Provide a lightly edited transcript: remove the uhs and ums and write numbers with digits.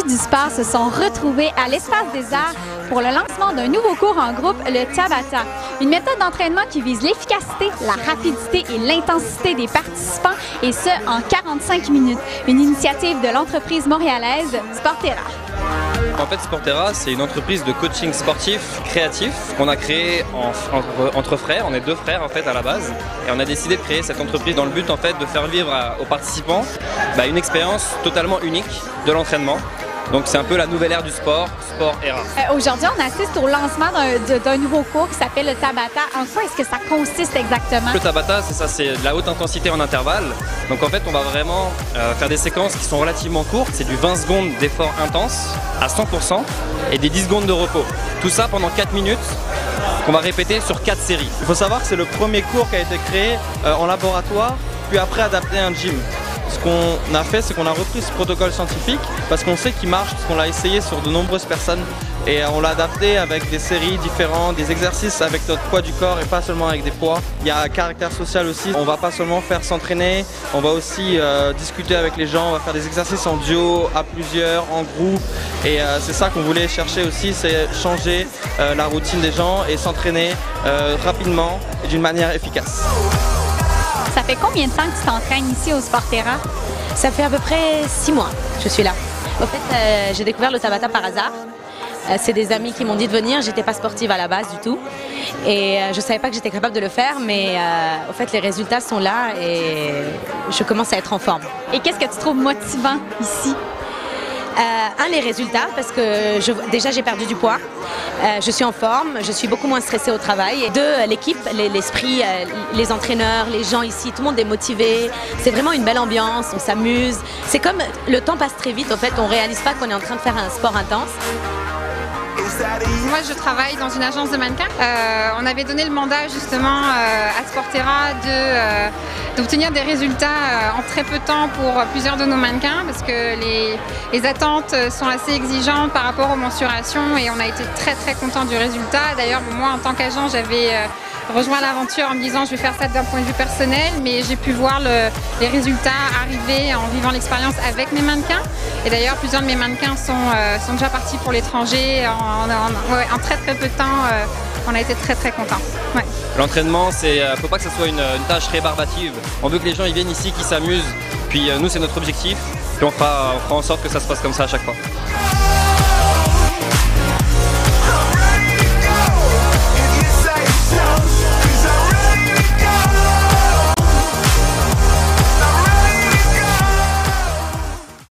du sport se sont retrouvés à l'Espace des Arts pour le lancement d'un nouveau cours en groupe, le Tabata. Une méthode d'entraînement qui vise l'efficacité, la rapidité et l'intensité des participants, et ce, en 45 minutes. Une initiative de l'entreprise montréalaise Sportera. En fait, Sportera, c'est une entreprise de coaching sportif créatif qu'on a créée entre frères. On est deux frères en fait à la base, et on a décidé de créer cette entreprise dans le but en fait de faire vivre aux participants une expérience totalement unique de l'entraînement. Donc c'est un peu la nouvelle ère du sport, Sportera. Aujourd'hui, on assiste au lancement d'un nouveau cours qui s'appelle le Tabata. En quoi est-ce que ça consiste exactement? Le Tabata, c'est ça, c'est de la haute intensité en intervalle. Donc en fait, on va vraiment faire des séquences qui sont relativement courtes. C'est du 20 secondes d'effort intense à 100% et des 10 secondes de repos. Tout ça pendant 4 minutes qu'on va répéter sur 4 séries. Il faut savoir que c'est le premier cours qui a été créé en laboratoire, puis après adapté à un gym. Ce qu'on a fait, c'est qu'on a repris ce protocole scientifique parce qu'on sait qu'il marche, parce qu'on l'a essayé sur de nombreuses personnes et on l'a adapté avec des séries différentes, des exercices avec notre poids du corps et pas seulement avec des poids. Il y a un caractère social aussi, on va pas seulement faire s'entraîner, on va aussi discuter avec les gens, on va faire des exercices en duo, à plusieurs, en groupe, et c'est ça qu'on voulait chercher aussi, c'est changer la routine des gens et s'entraîner rapidement et d'une manière efficace. Ça fait combien de temps que tu t'entraînes ici au Sportera? Ça fait à peu près 6 mois que je suis là. En fait, j'ai découvert le Tabata par hasard. C'est des amis qui m'ont dit de venir. J'étais pas sportive à la base du tout. Et je savais pas que j'étais capable de le faire, mais au fait, les résultats sont là et je commence à être en forme. Et qu'est-ce que tu trouves motivant ici? Les résultats, parce que déjà j'ai perdu du poids, je suis en forme, je suis beaucoup moins stressée au travail. Et deux, l'équipe, l'esprit, les entraîneurs, les gens ici, tout le monde est motivé. C'est vraiment une belle ambiance, on s'amuse. C'est comme le temps passe très vite, en fait, on réalise pas qu'on est en train de faire un sport intense. Moi, je travaille dans une agence de mannequins. On avait donné le mandat justement à Sportera d'obtenir des résultats en très peu de temps pour plusieurs de nos mannequins parce que les attentes sont assez exigeantes par rapport aux mensurations et on a été très très contents du résultat. D'ailleurs, moi en tant qu'agent, j'avais rejoint l'aventure en me disant je vais faire ça d'un point de vue personnel, mais j'ai pu voir les résultats arriver en vivant l'expérience avec mes mannequins. Et d'ailleurs, plusieurs de mes mannequins sont déjà partis pour l'étranger en très très peu de temps. On a été très très contents. Ouais. L'entraînement, faut pas que ce soit une tâche rébarbative. On veut que les gens ils viennent ici, qu'ils s'amusent. Puis nous, c'est notre objectif. Puis on fera en sorte que ça se passe comme ça à chaque fois.